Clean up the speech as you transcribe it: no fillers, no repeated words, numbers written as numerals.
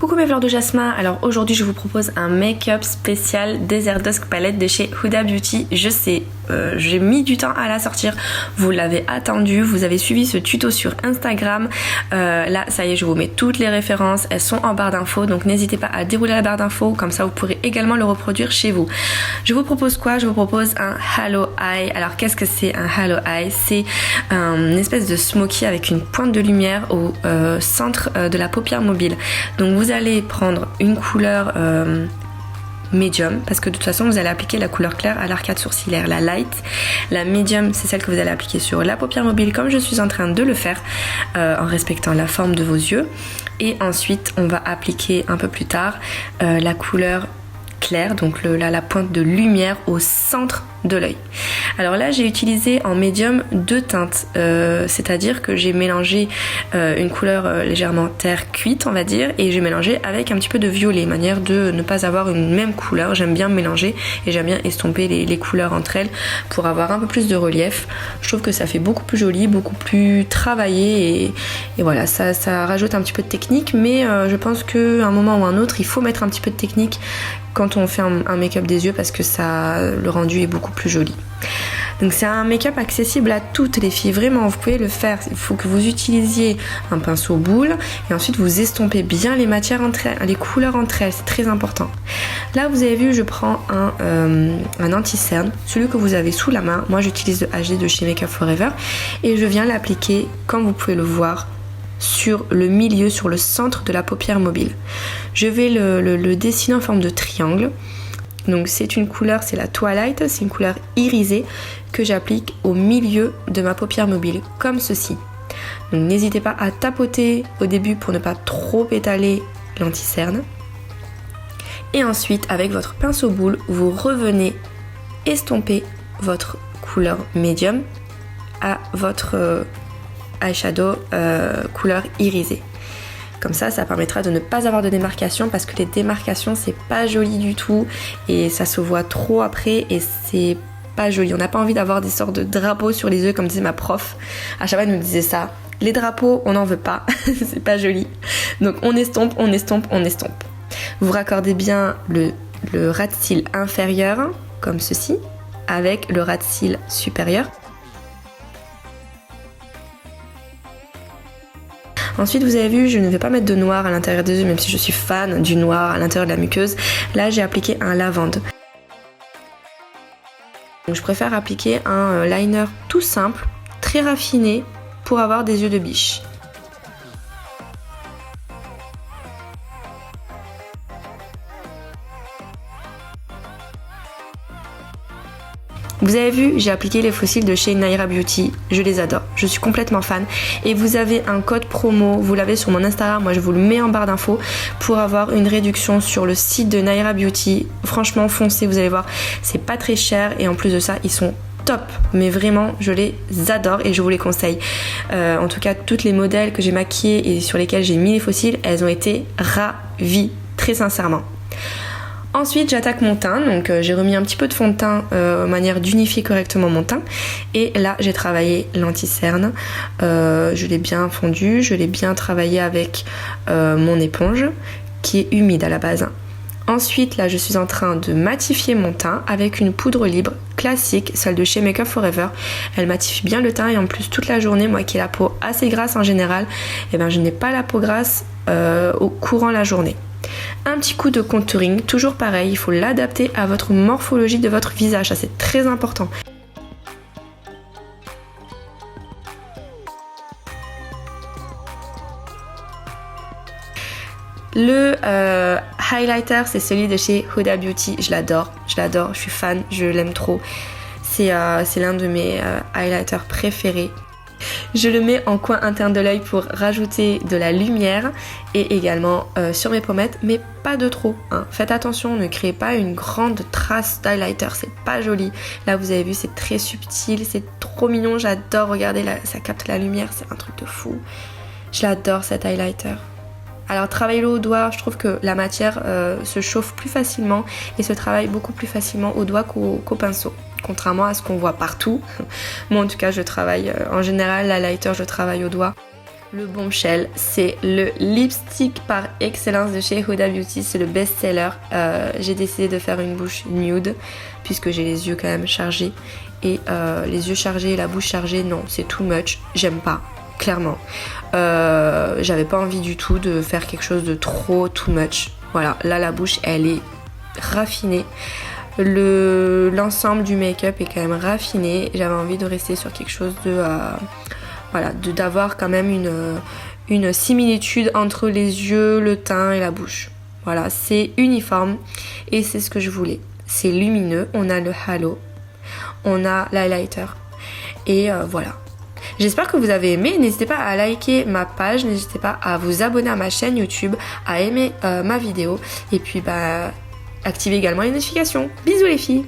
Coucou mes fleurs de jasmin, alors aujourd'hui je vous propose un make-up spécial Desert Dusk Palette de chez Huda Beauty. Je sais, j'ai mis du temps à la sortir, vous l'avez attendu, vous avez suivi ce tuto sur Instagram. Là ça y est, je vous mets toutes les références, elles sont en barre d'infos, donc n'hésitez pas à dérouler la barre d'infos, comme ça vous pourrez également le reproduire chez vous. Je vous propose quoi? Je vous propose un Halo Eye. Alors qu'est-ce que c'est un Halo Eye? C'est une espèce de smoky avec une pointe de lumière au centre de la paupière mobile. Donc vous allez prendre une couleur médium, parce que de toute façon vous allez appliquer la couleur claire à l'arcade sourcilière. La light, la médium, c'est celle que vous allez appliquer sur la paupière mobile comme je suis en train de le faire, en respectant la forme de vos yeux. Et ensuite on va appliquer un peu plus tard la couleur claire, donc la pointe de lumière au centre de l'œil. Alors là j'ai utilisé en médium deux teintes, c'est-à-dire que j'ai mélangé une couleur légèrement terre cuite on va dire, et j'ai mélangé avec un petit peu de violet, manière de ne pas avoir une même couleur. J'aime bien mélanger et j'aime bien estomper les couleurs entre elles pour avoir un peu plus de relief. Je trouve que ça fait beaucoup plus joli, beaucoup plus travaillé et voilà, ça rajoute un petit peu de technique, mais je pense qu'à un moment ou un autre il faut mettre un petit peu de technique quand on fait un make-up des yeux, parce que le rendu est beaucoup plus joli. Donc c'est un make-up accessible à toutes les filles, vraiment vous pouvez le faire. Il faut que vous utilisiez un pinceau boule et ensuite vous estompez bien les matières entre elles, les couleurs entre elles, c'est très important. Là vous avez vu, je prends un anti-cerne, celui que vous avez sous la main. Moi j'utilise le HD de chez Make Up Forever et je viens l'appliquer, comme vous pouvez le voir, sur le milieu, sur le centre de la paupière mobile. Je vais le dessiner en forme de triangle. Donc c'est une couleur, c'est la Twilight, c'est une couleur irisée que j'applique au milieu de ma paupière mobile, comme ceci. Donc n'hésitez pas à tapoter au début pour ne pas trop étaler l'anti-cerne. Et ensuite, avec votre pinceau boule, vous revenez estomper votre couleur médium à votre eyeshadow couleur irisée. Comme ça permettra de ne pas avoir de démarcation, parce que les démarcations c'est pas joli du tout et ça se voit trop après et c'est pas joli. On n'a pas envie d'avoir des sortes de drapeaux sur les yeux comme disait ma prof. À chaque fois elle nous disait ça. Les drapeaux on n'en veut pas, c'est pas joli. Donc on estompe, on estompe, on estompe. Vous raccordez bien le ras de cils inférieur comme ceci avec le ras de cils supérieur. Ensuite vous avez vu, je ne vais pas mettre de noir à l'intérieur des yeux, même si je suis fan du noir à l'intérieur de la muqueuse. Là j'ai appliqué un lavande. Donc je préfère appliquer un liner tout simple, très raffiné, pour avoir des yeux de biche. Vous avez vu, j'ai appliqué les faux cils de chez Naira Beauty, je les adore, je suis complètement fan. Et vous avez un code promo, vous l'avez sur mon Instagram, moi je vous le mets en barre d'infos, pour avoir une réduction sur le site de Naira Beauty. Franchement foncez, vous allez voir, c'est pas très cher et en plus de ça ils sont top, mais vraiment je les adore et je vous les conseille. En tout cas toutes les modèles que j'ai maquillées et sur lesquelles j'ai mis les faux cils, elles ont été ravies, très sincèrement. Ensuite j'attaque mon teint, donc j'ai remis un petit peu de fond de teint manière d'unifier correctement mon teint. Et là j'ai travaillé l'anti-cerne, je l'ai bien fondu, je l'ai bien travaillé avec mon éponge qui est humide à la base. Ensuite là je suis en train de matifier mon teint avec une poudre libre classique, celle de chez Make Up Forever. Elle matifie bien le teint et en plus toute la journée, moi qui ai la peau assez grasse en général, et ben je n'ai pas la peau grasse au courant la journée. Un petit coup de contouring, toujours pareil, il faut l'adapter à votre morphologie de votre visage, ça c'est très important. Le highlighter c'est celui de chez Huda Beauty, je l'adore, je suis fan, je l'aime trop. C'est l'un de mes highlighters préférés. Je le mets en coin interne de l'œil pour rajouter de la lumière et également sur mes pommettes, mais pas de trop, hein. Faites attention, ne créez pas une grande trace d'highlighter, c'est pas joli. Là vous avez vu, c'est très subtil, c'est trop mignon, j'adore, regardez là, ça capte la lumière, c'est un truc de fou. Je l'adore cet highlighter. Alors travaillez-le au doigt, je trouve que la matière se chauffe plus facilement et se travaille beaucoup plus facilement au doigt qu'au pinceau. Contrairement à ce qu'on voit partout. Moi en tout cas je travaille, en général l'highlighter je travaille au doigt. Le bombshell, c'est le lipstick par excellence de chez Huda Beauty, c'est le best-seller. J'ai décidé de faire une bouche nude puisque j'ai les yeux quand même chargés. Et les yeux chargés et la bouche chargée, non, c'est too much, j'aime pas, clairement. J'avais pas envie du tout de faire quelque chose de trop too much. Voilà, là la bouche, elle est raffinée. L'ensemble du make-up est quand même raffiné. J'avais envie de rester sur quelque chose de... voilà, d'avoir quand même une similitude entre les yeux, le teint et la bouche. Voilà, c'est uniforme et c'est ce que je voulais. C'est lumineux, on a le halo, on a l'highlighter et voilà. J'espère que vous avez aimé, n'hésitez pas à liker ma page, n'hésitez pas à vous abonner à ma chaîne YouTube, à aimer ma vidéo et puis activez également les notifications. Bisous les filles!